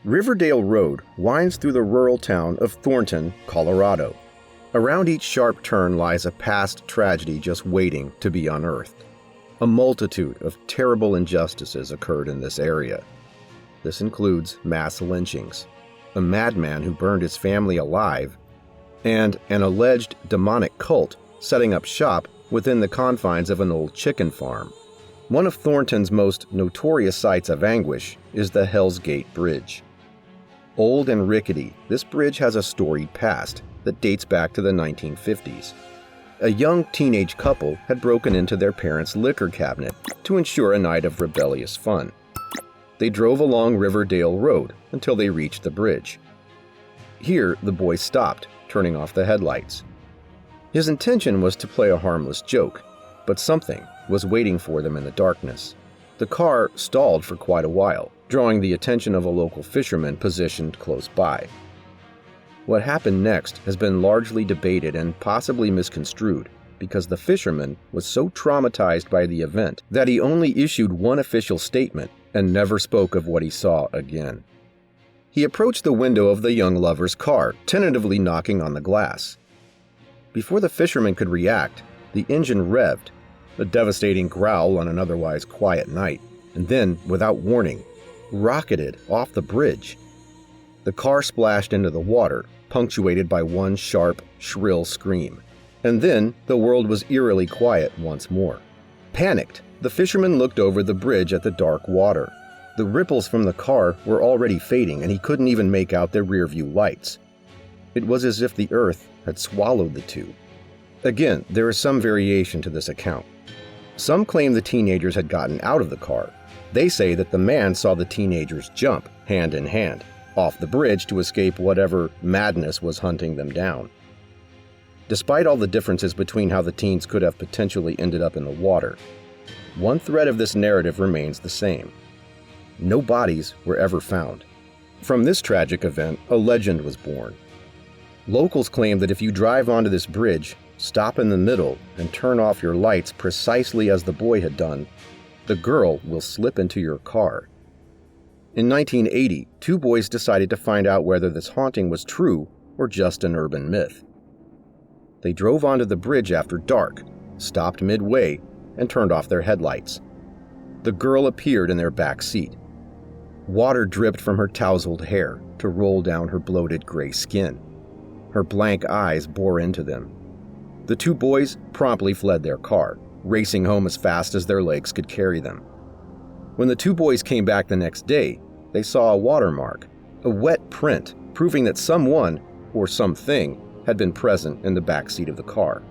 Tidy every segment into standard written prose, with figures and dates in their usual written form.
Riverdale Road winds through the rural town of Thornton, Colorado. Around each sharp turn lies a past tragedy just waiting to be unearthed. A multitude of terrible injustices occurred in this area. This includes mass lynchings, a madman who burned his family alive, and an alleged demonic cult setting up shop within the confines of an old chicken farm. One of Thornton's most notorious sites of anguish is the Hell's Gate Bridge. Old and rickety, this bridge has a storied past that dates back to the 1950s. A young teenage couple had broken into their parents' liquor cabinet to ensure a night of rebellious fun. They drove along Riverdale Road until they reached the bridge. Here, the boy stopped, turning off the headlights. His intention was to play a harmless joke, but something was waiting for them in the darkness. The car stalled for quite a while, drawing the attention of a local fisherman positioned close by. What happened next has been largely debated and possibly misconstrued because the fisherman was so traumatized by the event that he only issued one official statement and never spoke of what he saw again. He approached the window of the young lover's car, tentatively knocking on the glass. Before the fisherman could react, the engine revved, a devastating growl on an otherwise quiet night, and then, without warning, rocketed off the bridge. The car splashed into the water, punctuated by one sharp, shrill scream. And then the world was eerily quiet once more. Panicked, the fisherman looked over the bridge at the dark water. The ripples from the car were already fading, and he couldn't even make out their rearview lights. It was as if the earth had swallowed the two. Again, there is some variation to this account. Some claim the teenagers had gotten out of the car. They say that the man saw the teenagers jump, hand in hand, off the bridge to escape whatever madness was hunting them down. Despite all the differences between how the teens could have potentially ended up in the water, one thread of this narrative remains the same. No bodies were ever found. From this tragic event, a legend was born. Locals claim that if you drive onto this bridge, stop in the middle, and turn off your lights precisely as the boy had done, the girl will slip into your car. In 1980, two boys decided to find out whether this haunting was true or just an urban myth. They drove onto the bridge after dark, stopped midway, and turned off their headlights. The girl appeared in their back seat. Water dripped from her tousled hair to roll down her bloated gray skin. Her blank eyes bore into them. The two boys promptly fled their car, racing home as fast as their legs could carry them. When the two boys came back the next day, they saw a watermark, a wet print proving that someone, or something, had been present in the back seat of the car.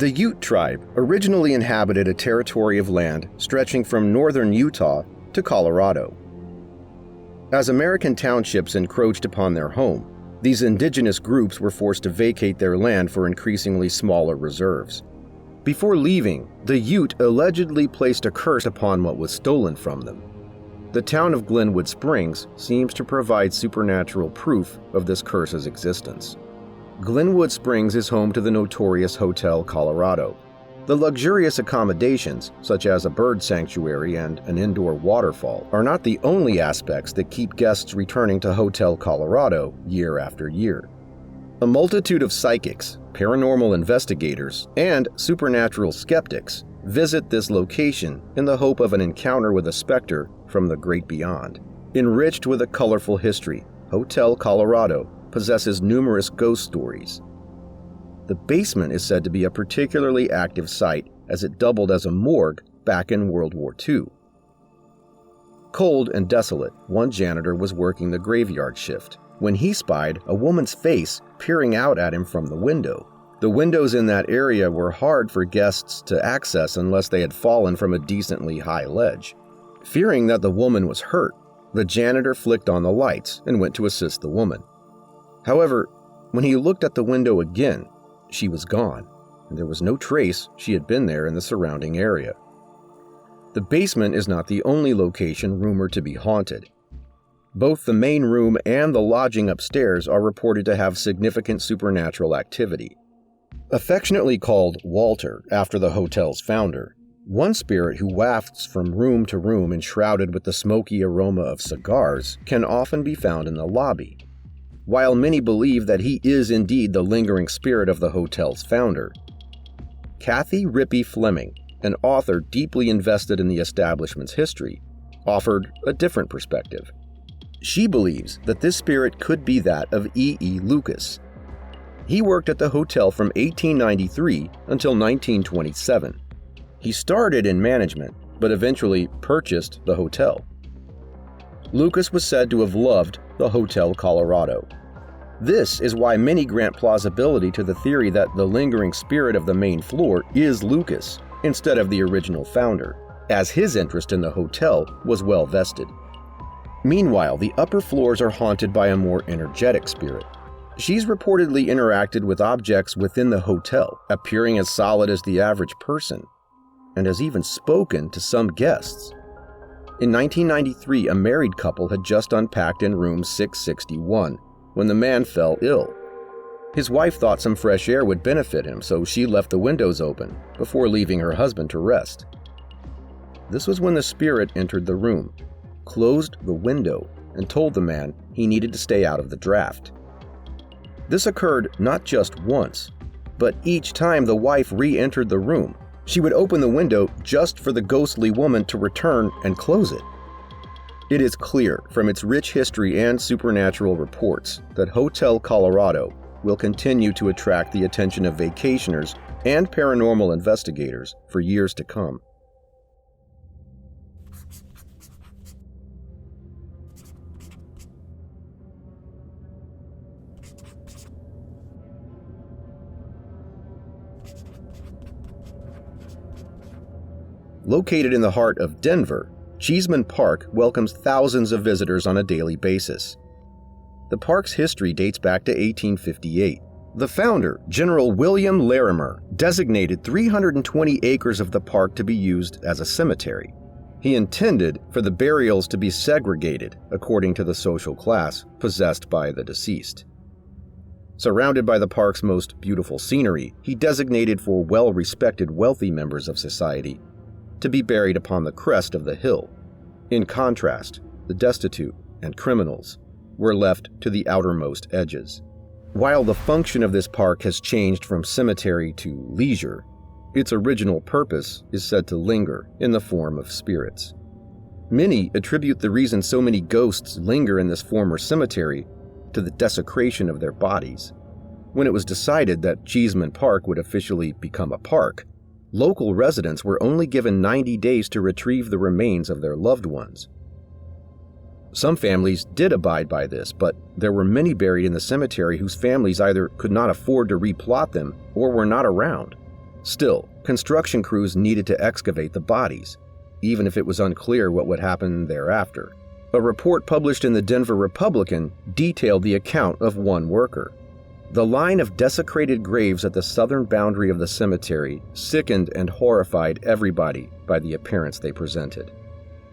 The Ute tribe originally inhabited a territory of land stretching from northern Utah to Colorado. As American townships encroached upon their home, these indigenous groups were forced to vacate their land for increasingly smaller reserves. Before leaving, the Ute allegedly placed a curse upon what was stolen from them. The town of Glenwood Springs seems to provide supernatural proof of this curse's existence. Glenwood Springs is home to the notorious Hotel Colorado. The luxurious accommodations, such as a bird sanctuary and an indoor waterfall, are not the only aspects that keep guests returning to Hotel Colorado year after year. A multitude of psychics, paranormal investigators, and supernatural skeptics visit this location in the hope of an encounter with a specter from the great beyond. Enriched with a colorful history, Hotel Colorado possesses numerous ghost stories. The basement is said to be a particularly active site as it doubled as a morgue back in World War II. Cold and desolate, one janitor was working the graveyard shift when he spied a woman's face peering out at him from the window. The windows in that area were hard for guests to access unless they had fallen from a decently high ledge. Fearing that the woman was hurt, the janitor flicked on the lights and went to assist the woman. However, when he looked at the window again, she was gone, and there was no trace she had been there in the surrounding area. The basement is not the only location rumored to be haunted. Both the main room and the lodging upstairs are reported to have significant supernatural activity. Affectionately called Walter after the hotel's founder, one spirit who wafts from room to room enshrouded with the smoky aroma of cigars can often be found in the lobby. While many believe that he is indeed the lingering spirit of the hotel's founder, Kathy Rippey Fleming, an author deeply invested in the establishment's history, offered a different perspective. She believes that this spirit could be that of E.E. Lucas. He worked at the hotel from 1893 until 1927. He started in management, but eventually purchased the hotel. Lucas was said to have loved the Hotel Colorado. This is why many grant plausibility to the theory that the lingering spirit of the main floor is Lucas instead of the original founder, as his interest in the hotel was well vested. Meanwhile, the upper floors are haunted by a more energetic spirit. She's reportedly interacted with objects within the hotel, appearing as solid as the average person, and has even spoken to some guests. In 1993, a married couple had just unpacked in room 661 when the man fell ill. His wife thought some fresh air would benefit him, so she left the windows open before leaving her husband to rest. This was when the spirit entered the room, closed the window, and told the man he needed to stay out of the draft. This occurred not just once, but each time the wife re-entered the room, she would open the window just for the ghostly woman to return and close it. It is clear from its rich history and supernatural reports that Hotel Colorado will continue to attract the attention of vacationers and paranormal investigators for years to come. Located in the heart of Denver, Cheeseman Park welcomes thousands of visitors on a daily basis. The park's history dates back to 1858. The founder, General William Larimer, designated 320 acres of the park to be used as a cemetery. He intended for the burials to be segregated according to the social class possessed by the deceased. Surrounded by the park's most beautiful scenery, he designated for well-respected wealthy members of society to be buried upon the crest of the hill. In contrast, the destitute and criminals were left to the outermost edges. While the function of this park has changed from cemetery to leisure, its original purpose is said to linger in the form of spirits. Many attribute the reason so many ghosts linger in this former cemetery to the desecration of their bodies. When it was decided that Cheeseman Park would officially become a park, local residents were only given 90 days to retrieve the remains of their loved ones. Some families did abide by this, but there were many buried in the cemetery whose families either could not afford to replot them or were not around. Still, construction crews needed to excavate the bodies, even if it was unclear what would happen thereafter. A report published in the Denver Republican detailed the account of one worker. The line of desecrated graves at the southern boundary of the cemetery sickened and horrified everybody by the appearance they presented.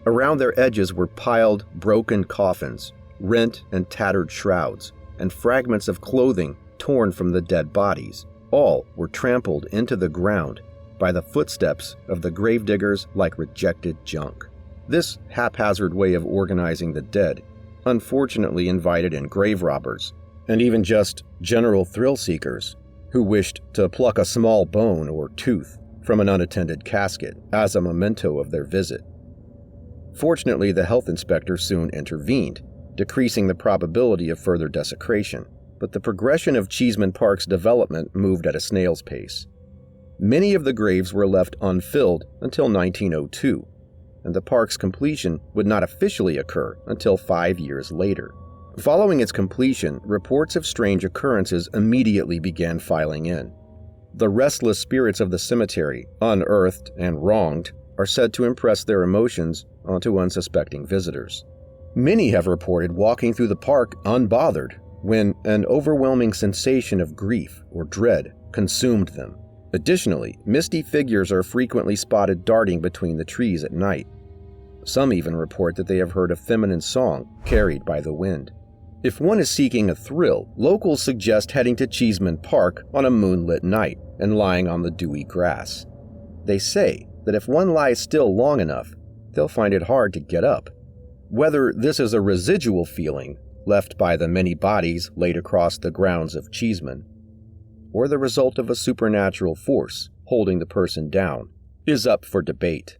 Around their edges were piled broken coffins, rent and tattered shrouds, and fragments of clothing torn from the dead bodies. All were trampled into the ground by the footsteps of the gravediggers like rejected junk. This haphazard way of organizing the dead unfortunately invited in grave robbers, and even just general thrill-seekers who wished to pluck a small bone or tooth from an unattended casket as a memento of their visit. Fortunately, the health inspector soon intervened, decreasing the probability of further desecration, but the progression of Cheeseman Park's development moved at a snail's pace. Many of the graves were left unfilled until 1902, and the park's completion would not officially occur until 5 years later. Following its completion, reports of strange occurrences immediately began filing in. The restless spirits of the cemetery, unearthed and wronged, are said to impress their emotions onto unsuspecting visitors. Many have reported walking through the park unbothered when an overwhelming sensation of grief or dread consumed them. Additionally, misty figures are frequently spotted darting between the trees at night. Some even report that they have heard a feminine song carried by the wind. If one is seeking a thrill, locals suggest heading to Cheeseman Park on a moonlit night and lying on the dewy grass. They say that if one lies still long enough, they'll find it hard to get up. Whether this is a residual feeling left by the many bodies laid across the grounds of Cheeseman, or the result of a supernatural force holding the person down, is up for debate.